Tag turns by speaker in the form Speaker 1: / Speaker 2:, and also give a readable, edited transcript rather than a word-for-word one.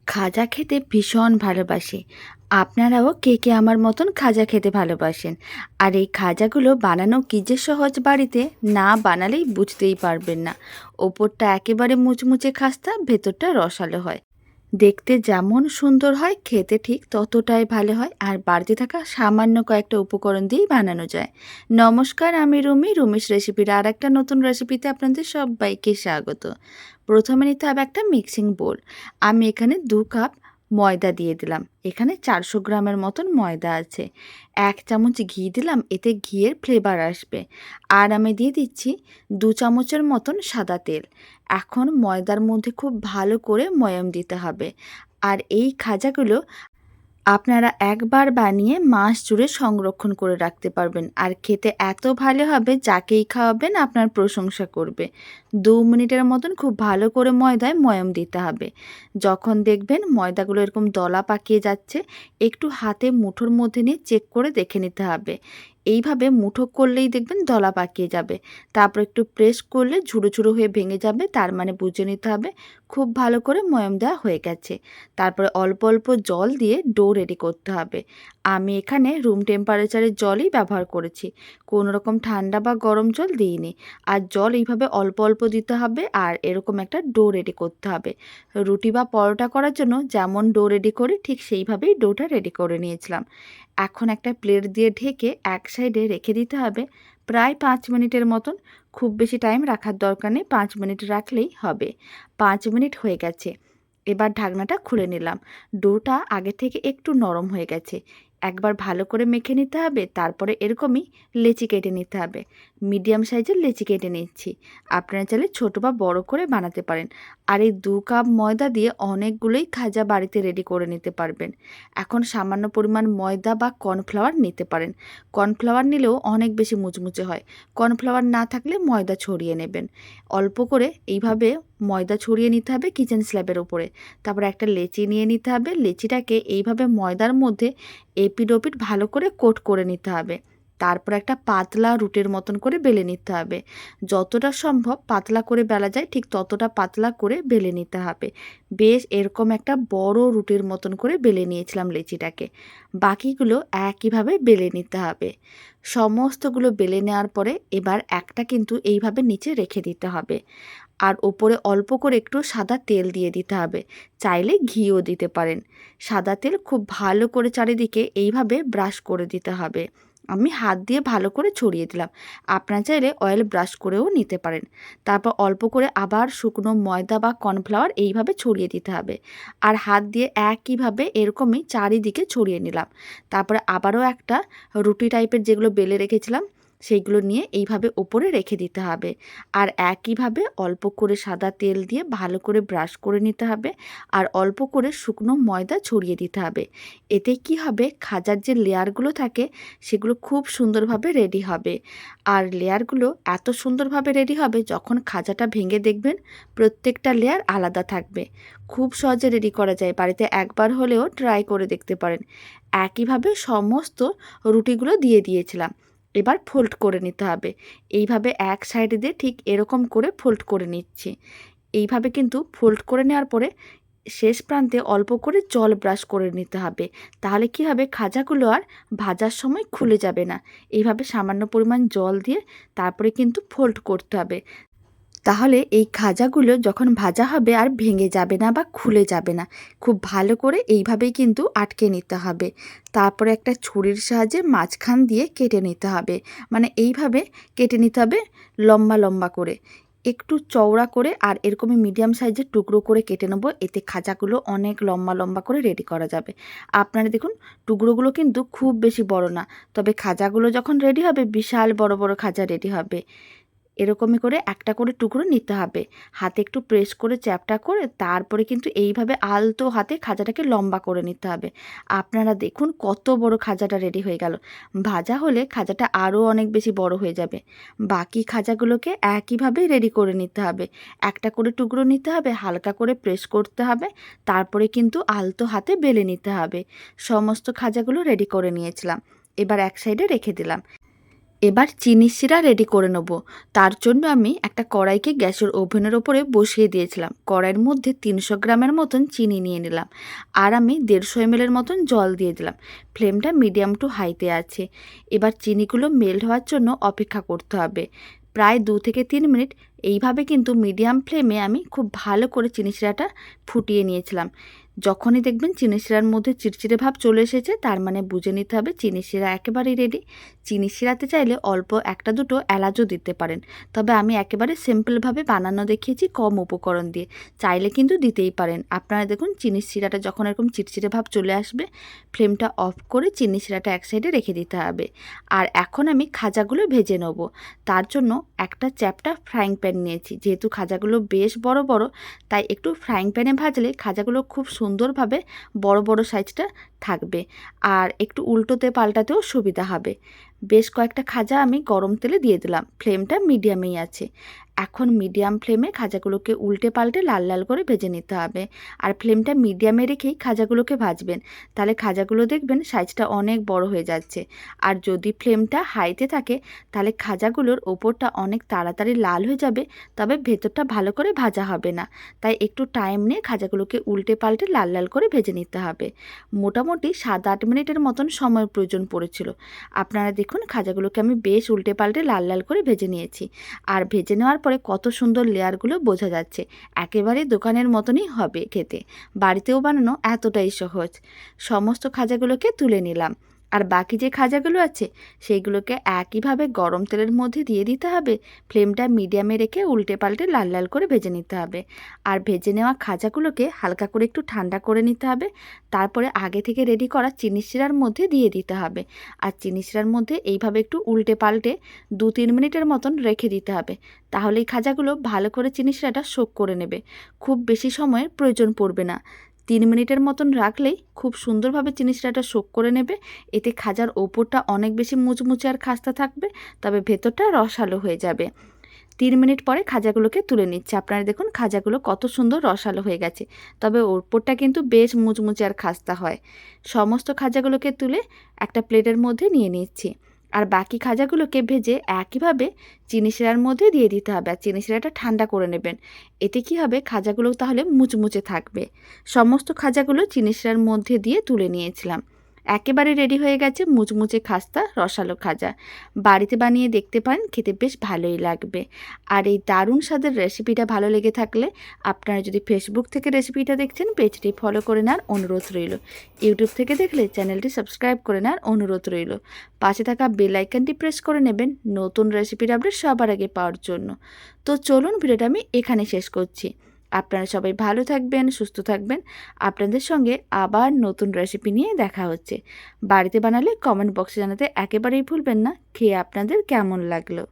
Speaker 1: খাজা খেতে ভীষণ ভালোবাসি। আপনারাও কে কে আমার মতন খাজা খেতে ভালোবাসেন? আর এই খাজাগুলো বানানো কি যে সহজ, বাড়িতে না বানালেই বুঝতেই পারবেন না। ওপরটা একেবারে মুচমুচে খাস্তা, ভেতরটা রসালো হয়। দেখতে যেমন সুন্দর হয়, খেতে ঠিক ততটাই ভালো হয়। আর বাড়িতে থাকা সামান্য কয়েকটা উপকরণ দিয়েই বানানো যায়। নমস্কার, আমি রুমি। রুমিস রেসিপির আর একটা নতুন রেসিপিতে আপনাদের সবাইকে স্বাগত। প্রথমে নিতে হবে একটা মিক্সিং বোল। আমি এখানে 2 কাপ ময়দা দিয়ে দিলাম। এখানে 400 গ্রামের মতন ময়দা আছে। 1 চামচ ঘি দিলাম, এতে ঘিয়ের ফ্লেভার আসবে। আর আমি দিয়ে দিচ্ছি 2 চামচের মতন সাদা তেল। এখন ময়দার মধ্যে খুব ভালো করে ময়াম দিতে হবে। আর এই খাজাগুলো আপনারা একবার বানিয়ে মাস জুড়ে সংরক্ষণ করে রাখতে পারবেন। আর খেতে এত ভালো হবে, যাকেই খাওয়াবেন আপনার প্রশংসা করবে। 2 মিনিটের মতন খুব ভালো করে ময়দায় ময়াম দিতে হবে। যখন দেখবেন ময়দাগুলো এরকম দলা পাকিয়ে যাচ্ছে, একটু হাতে মুঠোর মধ্যে নিয়ে চেক করে দেখে নিতে হবে। এইভাবে মুঠো করলেই দেখবেন দলা পাকিয়ে যাবে। তারপর একটু প্রেস করলে ঝুড়ো ঝুড়ো হয়ে ভেঙে যাবে, তার মানে বুঝে নিতে হবে খুব ভালো করে ময়াম দেওয়া হয়ে গেছে। তারপরে অল্প অল্প জল দিয়ে ডো রেডি করতে হবে। আমি এখানে রুম টেম্পারেচারের জলই ব্যবহার করেছি, কোনো রকম ঠান্ডা বা গরম জল দিইনি। আর জল এইভাবে অল্প অল্প দিতে হবে। আর এরকম একটা ডো রেডি করতে হবে। রুটি বা পরোটা করার জন্য যেমন ডো রেডি করি, ঠিক সেইভাবেই ডোটা রেডি করে নিয়েছিলাম। এখন একটা প্লেট দিয়ে ঢেকে এক সাইডে রেখে দিতে হবে প্রায় 5 মিনিটের মতন। খুব বেশি টাইম রাখার দরকার নেই, 5 মিনিট রাখলেই হবে। 5 মিনিট হয়ে গেছে। এবার ঢাকনাটা খুলে নিলাম। ডোটা আগে থেকে একটু নরম হয়ে গেছে। একবার ভালো করে মেখে নিতে হবে। তারপরে এরকমই লেচি কেটে নিতে হবে। মিডিয়াম সাইজের লেচি কেটে নিচ্ছি। আপনারা চাইলে ছোট বা বড় করে বানাতে পারেন। আর এই 2 কাপ ময়দা দিয়ে অনেকগুলোই খাজা বাড়িতে রেডি করে নিতে পারবেন। এখন সামান্য পরিমাণ ময়দা বা কর্নফ্লাওয়ার নিতে পারেন। কর্নফ্লাওয়ার নিলেও অনেক বেশি মুচমুচে হয়। কর্নফ্লাওয়ার না থাকলে ময়দা ছড়িয়ে নেবেন। অল্প করে এইভাবে ময়দা ছড়িয়ে নিতে হবে কিচেন স্ল্যাবের উপরে। তারপরে একটা লেচি নিয়ে নিতে হবে। লেচিটাকে এইভাবে ময়দার মধ্যে এপিড ওপিড ভালো করে কোট করে নিতে হবে। তারপর একটা পাতলা রুটির মতন করে বেলে নিতে হবে। যতটা সম্ভব পাতলা করে বেলা যায়, ঠিক ততটা পাতলা করে বেলে নিতে হবে। বেশ এরকম একটা বড় রুটির মতন করে বেলে নিয়েছিলাম লেচিটাকে। বাকিগুলো একইভাবে বেলে নিতে হবে। সমস্তগুলো বেলে নেওয়ার পরে এবার একটা কিন্তু এইভাবে নিচে রেখে দিতে হবে। আর ওপরে অল্প করে একটু সাদা তেল দিয়ে দিতে হবে। চাইলে ঘিও দিতে পারেন। সাদা তেল খুব ভালো করে চারিদিকে এইভাবে ব্রাশ করে দিতে হবে। আমি হাত দিয়ে ভালো করে ছড়িয়ে দিলাম। আপনারা চাইলে অয়েল ব্রাশ করেও নিতে পারেন। তারপর অল্প করে আবার শুকনো ময়দা বা কর্নফ্লাওয়ার এইভাবে ছড়িয়ে দিতে হবে। আর হাত দিয়ে একইভাবে এরকমই চারিদিকে ছড়িয়ে নিলাম। তারপরে আবারও একটা রুটি টাইপের যেগুলো বেলে রেখেছিলাম, সেইগুলো নিয়ে এইভাবে ওপরে রেখে দিতে হবে। আর একইভাবে অল্প করে সাদা তেল দিয়ে ভালো করে ব্রাশ করে নিতে হবে। আর অল্প করে শুকনো ময়দা ছড়িয়ে দিতে হবে। এতে কি হবে, খাজার যে লেয়ারগুলো থাকে সেগুলো খুব সুন্দরভাবে রেডি হবে। আর লেয়ারগুলো এত সুন্দরভাবে রেডি হবে, যখন খাজাটা ভেঙে দেখবেন প্রত্যেকটা লেয়ার আলাদা থাকবে। খুব সহজে রেডি করা যায়, বাড়িতে একবার হলেও ট্রাই করে দেখতে পারেন। একইভাবে সমস্ত রুটিগুলো দিয়ে দিয়েছিলাম। এবার ফোল্ড করে নিতে হবে। এইভাবে এক সাইড দিয়ে ঠিক এরকম করে ফোল্ড করে নিচ্ছি। এইভাবে কিন্তু ফোল্ড করে নেওয়ার পরে শেষ প্রান্তে অল্প করে জল ব্রাশ করে নিতে হবে। তাহলে কি হবে, খাজাগুলো আর ভাজার সময় খুলে যাবে না। এইভাবে সামান্য পরিমাণ জল দিয়ে তারপরে কিন্তু ফোল্ড করতে হবে। তাহলে এই খাজাগুলো যখন ভাজা হবে আর ভেঙে যাবে না বা খুলে যাবে না। খুব ভালো করে এইভাবেই কিন্তু আটকে নিতে হবে। তারপরে একটা ছুরির সাহায্যে মাঝখান দিয়ে কেটে নিতে হবে। মানে এইভাবে কেটে নিতে হবে লম্বা লম্বা করে, একটু চওড়া করে। আর এরকমই মিডিয়াম সাইজের টুকরো করে কেটে নেব। এতে খাজাগুলো অনেক লম্বা লম্বা করে রেডি করা যাবে। আপনারা দেখুন, টুকরোগুলো কিন্তু খুব বেশি বড় না, তবে খাজাগুলো যখন রেডি হবে বিশাল বড় বড় খাজা রেডি হবে। এরকমই করে একটা করে টুকরো নিতে হবে। হাতে একটু প্রেস করে চ্যাপটা করে তারপরে কিন্তু এইভাবে আলতো হাতে খাজাটাকে লম্বা করে নিতে হবে। আপনারা দেখুন কত বড় খাজাটা রেডি হয়ে গেল। ভাজা হলে খাজাটা আরও অনেক বেশি বড় হয়ে যাবে। বাকি খাজাগুলোকে একইভাবে রেডি করে নিতে হবে। একটা করে টুকরো নিতে হবে, হালকা করে প্রেস করতে হবে, তারপরে কিন্তু আলতো হাতে বেলে নিতে হবে। সমস্ত খাজাগুলো রেডি করে নিয়েছিলাম। এবার এক সাইডে রেখে দিলাম। এবার চিনির শিরা রেডি করে নেব। তার জন্য আমি একটা কড়াইকে গ্যাসের ওভেনের ওপরে বসিয়ে দিয়েছিলাম। কড়াইয়ের মধ্যে 300 গ্রামের মতন চিনি নিয়ে নিলাম, আর আমি 150 ml মতন জল দিয়ে দিলাম। ফ্লেমটা মিডিয়াম টু হাইতে আছে। এবার চিনিগুলো মেল্ট হওয়ার জন্য অপেক্ষা করতে হবে প্রায় 2 থেকে 3 মিনিট। এইভাবে কিন্তু মিডিয়াম ফ্লেমে আমি খুব ভালো করে চিনি শিরাটা ফুটিয়ে নিয়েছিলাম। যখনই দেখবেন চিনি শিরার মধ্যে চিটচিটে ভাব চলে এসেছে, তার মানে বুঝে নিতে হবে চিনি শিরা একেবারেই রেডি। চিনি শিরাতে চাইলে অল্প একটা দুটো এলাচও দিতে পারেন, তবে আমি একেবারে সিম্পলভাবে বানানো দেখিয়েছি কম উপকরণ দিয়ে। চাইলে কিন্তু দিতেই পারেন। আপনারা দেখুন চিনি শিরাটা যখন এরকম চিটচিটে ভাব চলে আসবে, ফ্লেমটা অফ করে চিনি শিরাটা এক সাইডে রেখে দিতে হবে। আর এখন আমি খাজাগুলো ভেজে নেব। তার জন্য একটা চ্যাপ্টা ফ্রাইং প্যান নিয়েছি। যেহেতু খাজাগুলো বেশ বড় বড়, তাই একটু ফ্রাইং প্যানে ভাজলে খাজাগুলো খুব সুন্দরভাবে বড় বড় সাইজটা থাকবে, আর একটু উল্টোতে পাল্টাতেও সুবিধা হবে। বেশ কয়েকটা খাজা আমি গরম তেলে দিয়ে দিলাম। ফ্লেমটা মিডিয়ামেই আছে। এখন মিডিয়াম ফ্লেমে খাজাগুলোকে উল্টে পাল্টে লাল লাল করে ভেজে নিতে হবে। আর ফ্লেমটা মিডিয়ামে রেখেই খাজাগুলোকে ভাজবেন, তাহলে খাজাগুলো দেখবেন সাইজটা অনেক বড় হয়ে যাচ্ছে। আর যদি ফ্লেমটা হাইতে থাকে, তাহলে খাজাগুলোর ওপরটা অনেক তাড়াতাড়ি লাল হয়ে যাবে, তবে ভেতরটা ভালো করে ভাজা হবে না। তাই একটু টাইম নিয়ে খাজাগুলোকে উল্টে পাল্টে লাল লাল করে ভেজে নিতে হবে। মোটামুটি 7-8 মিনিটের মতন সময় প্রয়োজন পড়েছিল। আপনারা দেখুন খাজাগুলোকে আমি বেশ উল্টে পাল্টে লাল লাল করে ভেজে নিয়েছি। আর ভেজে নেওয়ার পরে কত সুন্দর লেয়ারগুলো বোঝা যাচ্ছে। একেবারে দোকানের মতনই হবে খেতে। বাড়িতেও বানানো এতটাই সহজ। সমস্ত খাজাগুলোকে তুলে নিলাম। আর বাকি যে খাজাগুলো আছে সেইগুলোকে একইভাবে গরম তেলের মধ্যে দিয়ে দিতে হবে। ফ্লেমটা মিডিয়ামে রেখে উল্টে পাল্টে লাল লাল করে ভেজে নিতে হবে। আর ভেজে নেওয়া খাজাগুলোকে হালকা করে একটু ঠান্ডা করে নিতে হবে। তারপরে আগে থেকে রেডি করা চিনি শিরার মধ্যে দিয়ে দিতে হবে। আর চিনি শিরার মধ্যে এইভাবে একটু উল্টে পাল্টে 2-3 মিনিটের মতন রেখে দিতে হবে। তাহলে এই খাজাগুলো ভালো করে চিনি শিরাটা সোক করে নেবে। খুব বেশি সময়ের প্রয়োজন পড়বে না। 3 মিনিটের মতন রাখলেই খুব সুন্দরভাবে চিনি শিরাটা সোক করে নেবে। এতে খাজার ওপরটা অনেক বেশি মুচমুচে আর খাস্তা থাকবে, তবে ভেতরটা রসালো হয়ে যাবে। 3 মিনিট পরে খাজাগুলোকে তুলে নিচ্ছে। আপনারা দেখুন খাজাগুলো কত সুন্দর রসালো হয়ে গেছে, তবে ওপরটা কিন্তু বেশ মুচমুচে আর খাস্তা হয়। সমস্ত খাজাগুলোকে তুলে একটা প্লেটের মধ্যে নিয়ে নিচ্ছি। আর বাকি খাজাগুলোকে ভেজে একইভাবে চিনি শিরার মধ্যে দিয়ে দিতে হবে। আর চিনি শিরাটা ঠান্ডা করে নেবেন। এতে কি হবে, খাজাগুলো তাহলে মুচমুচে থাকবে। সমস্ত খাজাগুলো চিনি শিরার মধ্যে দিয়ে তুলে নিয়েছিলাম। একেবারে রেডি হয়ে গেছে মুচমুচে খাস্তা রসালো খাজা। বাড়িতে বানিয়ে দেখতে পারেন, খেতে বেশ ভালোই লাগবে। আর এই দারুণ স্বাদের রেসিপিটা ভালো লেগে থাকলে আপনারা যদি ফেসবুক থেকে রেসিপিটা দেখছেন, পেজটি ফলো করে নেওয়ার অনুরোধ রইল। ইউটিউব থেকে দেখলে চ্যানেলটি সাবস্ক্রাইব করে নেওয়ার অনুরোধ রইল। পাশে থাকা বেল আইকনটি প্রেস করে নেবেন নতুন রেসিপির আপডেট সবার আগে পাওয়ার জন্য। তো চলুন, ভিডিওটা আমি এখানে শেষ করছি। আপনারা সবাই ভালো থাকবেন, সুস্থ থাকবেন। আপনাদের সঙ্গে আবার নতুন রেসিপি নিয়ে দেখা হচ্ছে। বাড়িতে বানালে কমেন্ট বক্সে জানাতে একেবারেই ভুলবেন না খেয়ে আপনাদের কেমন লাগলো।